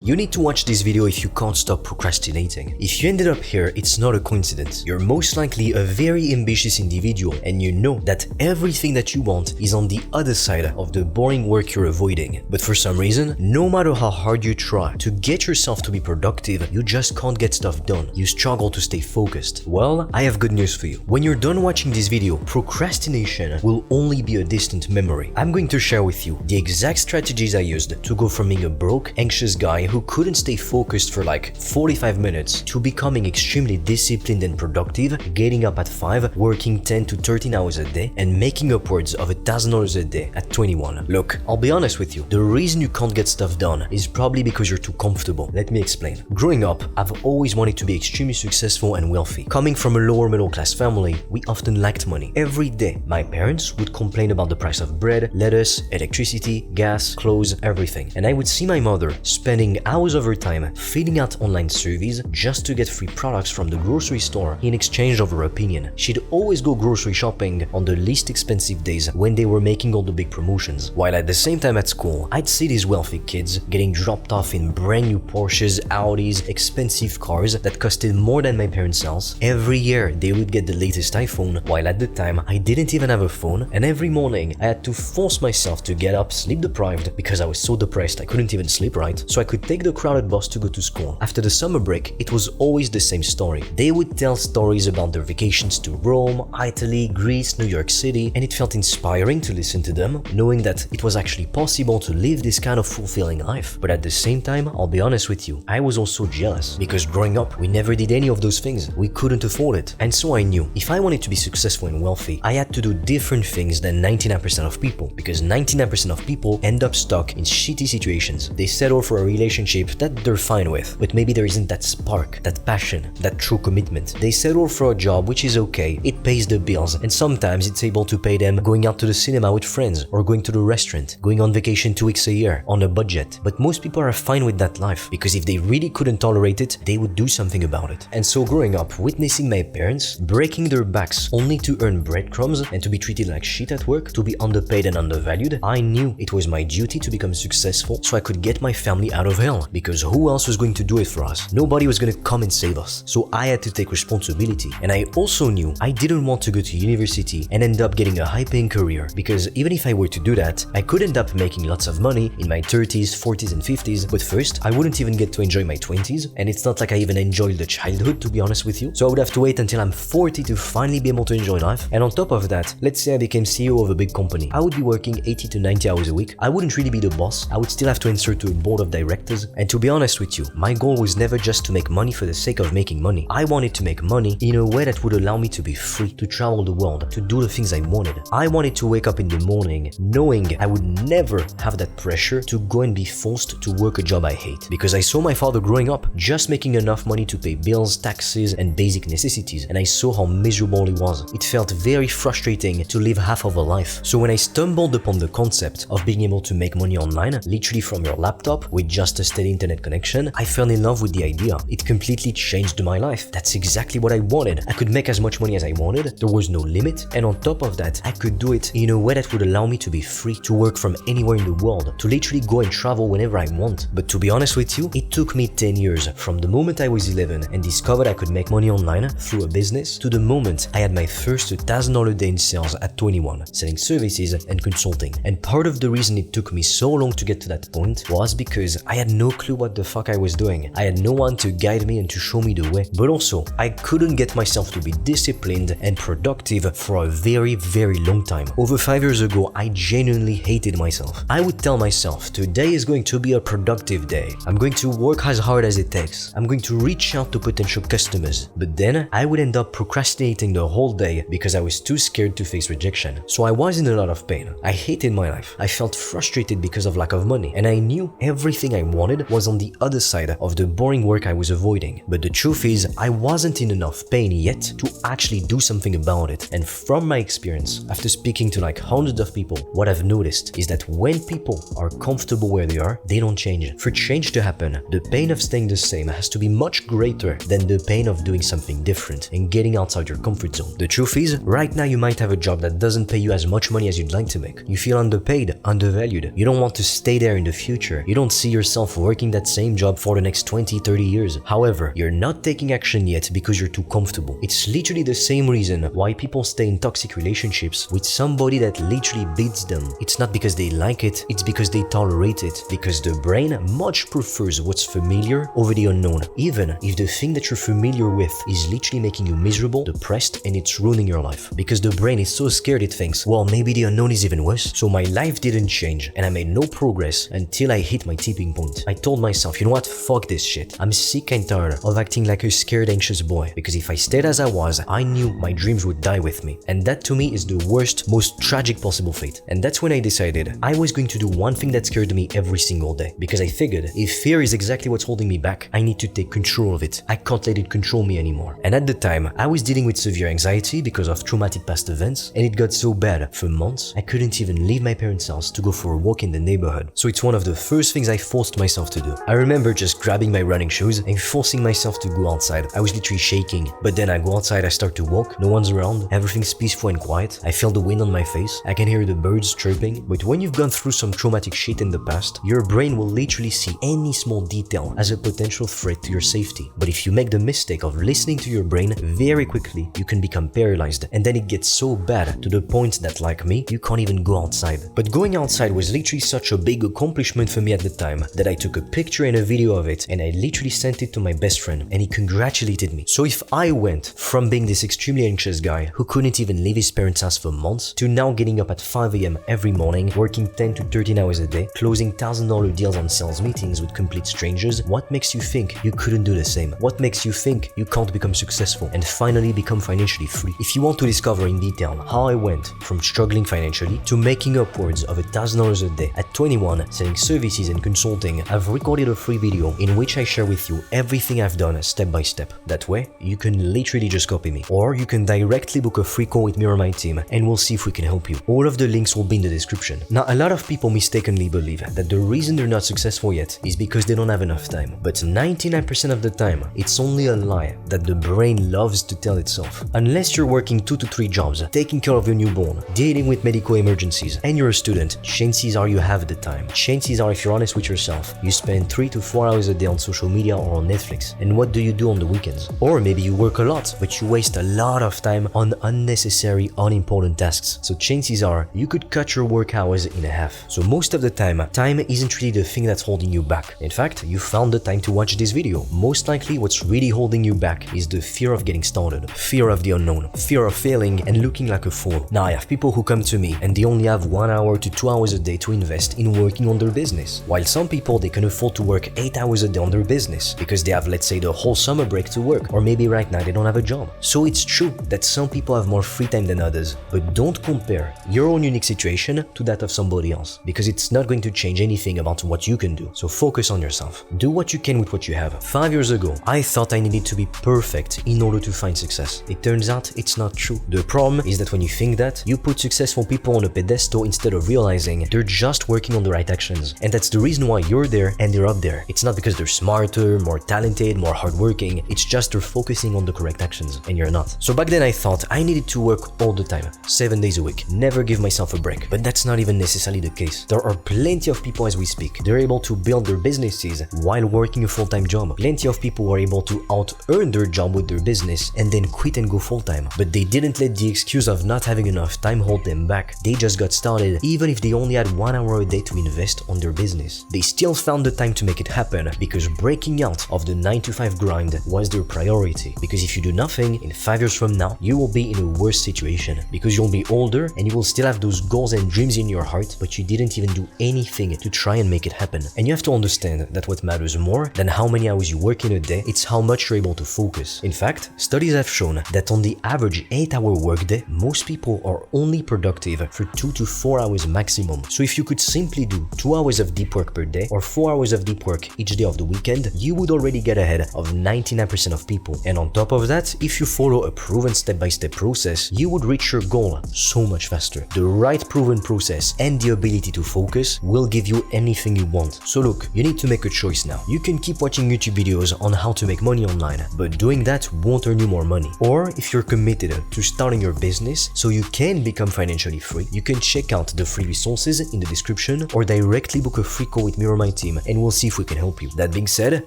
You need to watch this video if you can't stop procrastinating. If you ended up here, it's not a coincidence. You're most likely a very ambitious individual and you know that everything that you want is on the other side of the boring work you're avoiding. But for some reason, no matter how hard you try to get yourself to be productive, you just can't get stuff done. You struggle to stay focused. Well, I have good news for you. When you're done watching this video, procrastination will only be a distant memory. I'm going to share with you the exact strategies I used to go from being a broke, anxious guy who couldn't stay focused for like 45 minutes to becoming extremely disciplined and productive, getting up at 5, working 10 to 13 hours a day, and making upwards of $1,000 a day at 21. Look, I'll be honest with you, the reason you can't get stuff done is probably because you're too comfortable. Let me explain. Growing up, I've always wanted to be extremely successful and wealthy. Coming from a lower middle class family, we often lacked money. Every day, my parents would complain about the price of bread, lettuce, electricity, gas, clothes, everything. And I would see my mother spending hours over time filling out online surveys just to get free products from the grocery store in exchange of her opinion. She'd always go grocery shopping on the least expensive days when they were making all the big promotions. While at the same time at school, I'd see these wealthy kids getting dropped off in brand new Porsches, Audis, expensive cars that costed more than my parents' house. Every year they would get the latest iPhone, while at the time I didn't even have a phone, and every morning I had to force myself to get up sleep deprived because I was so depressed I couldn't even sleep right, so I could take the crowded bus to go to school. After the summer break, it was always the same story. They would tell stories about their vacations to Rome, Italy, Greece, New York City, and it felt inspiring to listen to them, knowing that it was actually possible to live this kind of fulfilling life. But at the same time, I'll be honest with you, I was also jealous because growing up, we never did any of those things. We couldn't afford it. And so I knew if I wanted to be successful and wealthy, I had to do different things than 99% of people, because 99% of people end up stuck in shitty situations. They settle for a relationship that they're fine with, but maybe there isn't that spark, that passion, that true commitment. They settle for a job which is okay, it pays the bills, and sometimes it's able to pay them going out to the cinema with friends, or going to the restaurant, going on vacation 2 weeks a year, on a budget. But most people are fine with that life, because if they really couldn't tolerate it, they would do something about it. And so growing up, witnessing my parents breaking their backs only to earn breadcrumbs and to be treated like shit at work, to be underpaid and undervalued, I knew it was my duty to become successful so I could get my family out of hell, because who else was going to do it for us? Nobody was going to come and save us. So I had to take responsibility. And I also knew I didn't want to go to university and end up getting a high-paying career, because even if I were to do that, I could end up making lots of money in my 30s, 40s and 50s, but first, I wouldn't even get to enjoy my 20s, and it's not like I even enjoyed the childhood, to be honest with you. So I would have to wait until I'm 40 to finally be able to enjoy life. And on top of that, let's say I became CEO of a big company. I would be working 80 to 90 hours a week. I wouldn't really be the boss. I would still have to answer to a board of directors. And to be honest with you, my goal was never just to make money for the sake of making money. I wanted to make money in a way that would allow me to be free, to travel the world, to do the things I wanted. I wanted to wake up in the morning knowing I would never have that pressure to go and be forced to work a job I hate. Because I saw my father growing up just making enough money to pay bills, taxes, and basic necessities, and I saw how miserable he was. It felt very frustrating to live half of a life. So when I stumbled upon the concept of being able to make money online, literally from your laptop with just a steady internet connection, I fell in love with the idea. It completely changed my life. That's exactly what I wanted. I could make as much money as I wanted, there was no limit, and on top of that, I could do it in a way that would allow me to be free, to work from anywhere in the world, to literally go and travel whenever I want. But to be honest with you, it took me 10 years from the moment I was 11 and discovered I could make money online through a business to the moment I had my first $1,000 a day in sales at 21, selling services and consulting. And part of the reason it took me so long to get to that point was because I had no clue what the fuck I was doing. I had no one to guide me and to show me the way. But also, I couldn't get myself to be disciplined and productive for a very, very long time. Over 5 years ago, I genuinely hated myself. I would tell myself, today is going to be a productive day. I'm going to work as hard as it takes. I'm going to reach out to potential customers. But then, I would end up procrastinating the whole day because I was too scared to face rejection. So I was in a lot of pain. I hated my life. I felt frustrated because of lack of money. And I knew everything I wanted was on the other side of the boring work I was avoiding. But the truth is, I wasn't in enough pain yet to actually do something about it. And from my experience, after speaking to like hundreds of people, what I've noticed is that when people are comfortable where they are, they don't change. For change to happen, the pain of staying the same has to be much greater than the pain of doing something different and getting outside your comfort zone. The truth is, right now you might have a job that doesn't pay you as much money as you'd like to make. You feel underpaid, undervalued. You don't want to stay there in the future. You don't see yourself yourself working that same job for the next 20, 30 years. However, you're not taking action yet because you're too comfortable. It's literally the same reason why people stay in toxic relationships with somebody that literally beats them. It's not because they like it, it's because they tolerate it. Because the brain much prefers what's familiar over the unknown, even if the thing that you're familiar with is literally making you miserable, depressed, and it's ruining your life. Because the brain is so scared it thinks, well, maybe the unknown is even worse. So my life didn't change and I made no progress until I hit my tipping point. I told myself, you know what, fuck this shit. I'm sick and tired of acting like a scared, anxious boy. Because if I stayed as I was, I knew my dreams would die with me. And that to me is the worst, most tragic possible fate. And that's when I decided I was going to do one thing that scared me every single day. Because I figured if fear is exactly what's holding me back, I need to take control of it. I can't let it control me anymore. And at the time, I was dealing with severe anxiety because of traumatic past events, and it got so bad for months I couldn't even leave my parents' house to go for a walk in the neighborhood. So it's one of the first things I forced myself to do. I remember just grabbing my running shoes and forcing myself to go outside. I was literally shaking, but then I go outside, I start to walk, no one's around, everything's peaceful and quiet, I feel the wind on my face, I can hear the birds chirping. But when you've gone through some traumatic shit in the past, your brain will literally see any small detail as a potential threat to your safety. But if you make the mistake of listening to your brain, very quickly you can become paralyzed, and then it gets so bad to the point that, like me, you can't even go outside. But going outside was literally such a big accomplishment for me at the time that I took a picture and a video of it, and I literally sent it to my best friend, and he congratulated me. So if I went from being this extremely anxious guy who couldn't even leave his parents' house for months to now getting up at 5 a.m. every morning, working 10 to 13 hours a day, closing $1,000 deals on sales meetings with complete strangers, what makes you think you couldn't do the same? What makes you think you can't become successful and finally become financially free? If you want to discover in detail how I went from struggling financially to making upwards of $1,000 a day at 21, selling services and consulting, I've recorded a free video in which I share with you everything I've done step by step. That way, you can literally just copy me. Or you can directly book a free call with me or my team and we'll see if we can help you. All of the links will be in the description. Now, a lot of people mistakenly believe that the reason they're not successful yet is because they don't have enough time. But 99% of the time, it's only a lie that the brain loves to tell itself. Unless you're working 2 to 3 jobs, taking care of your newborn, dealing with medical emergencies, and you're a student, chances are you have the time. Chances are, if you're honest with yourself, you spend 3 to 4 hours a day on social media or on Netflix. And what do you do on the weekends? Or maybe you work a lot, but you waste a lot of time on unnecessary, unimportant tasks. So chances are you could cut your work hours in half. So most of the time isn't really the thing that's holding you back. In fact, you found the time to watch this video. Most likely what's really holding you back is the fear of getting started, fear of the unknown, fear of failing and looking like a fool. Now I have people who come to me and they only have 1 hour to 2 hours a day to invest in working on their business. While some people, they can afford to work 8 hours a day on their business because they have, let's say, the whole summer break to work, or maybe right now they don't have a job. So it's true that some people have more free time than others, but don't compare your own unique situation to that of somebody else, because it's not going to change anything about what you can do. So focus on yourself. Do what you can with what you have. 5 years ago, I thought I needed to be perfect in order to find success. It turns out it's not true. The problem is that when you think that, you put successful people on a pedestal instead of realizing they're just working on the right actions. And that's the reason why you're there and they're up there. It's not because they're smarter, more talented, more hardworking. It's just they're focusing on the correct actions and you're not. So back then I thought I needed to work all the time, 7 days a week, never give myself a break. But that's not even necessarily the case. There are plenty of people as we speak. They're able to build their businesses while working a full-time job. Plenty of people are able to out-earn their job with their business and then quit and go full-time. But they didn't let the excuse of not having enough time hold them back. They just got started even if they only had 1 hour a day to invest on their business. They still found the time to make it happen because breaking out of the 9-to-5 grind was their priority. Because if you do nothing, in 5 years from now, you will be in a worse situation because you'll be older and you will still have those goals and dreams in your heart, but you didn't even do anything to try and make it happen. And you have to understand that what matters more than how many hours you work in a day, it's how much you're able to focus. In fact, studies have shown that on the average 8-hour workday, most people are only productive for 2 to 4 hours maximum. So if you could simply do 2 hours of deep work per day or 4 hours of deep work each day of the weekend, you would already get ahead of 99% of people. And on top of that, if you follow a proven step-by-step process, you would reach your goal so much faster. The right proven process and the ability to focus will give you anything you want. So look, you need to make a choice now. You can keep watching YouTube videos on how to make money online, but doing that won't earn you more money. Or if you're committed to starting your business so you can become financially free, you can check out the free resources in the description or directly book a free call with me or my team and we'll see if we can help you. That being said,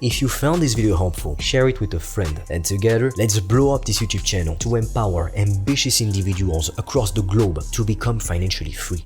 if you found this video helpful, share it with a friend, and together, let's blow up this YouTube channel to empower ambitious individuals across the globe to become financially free.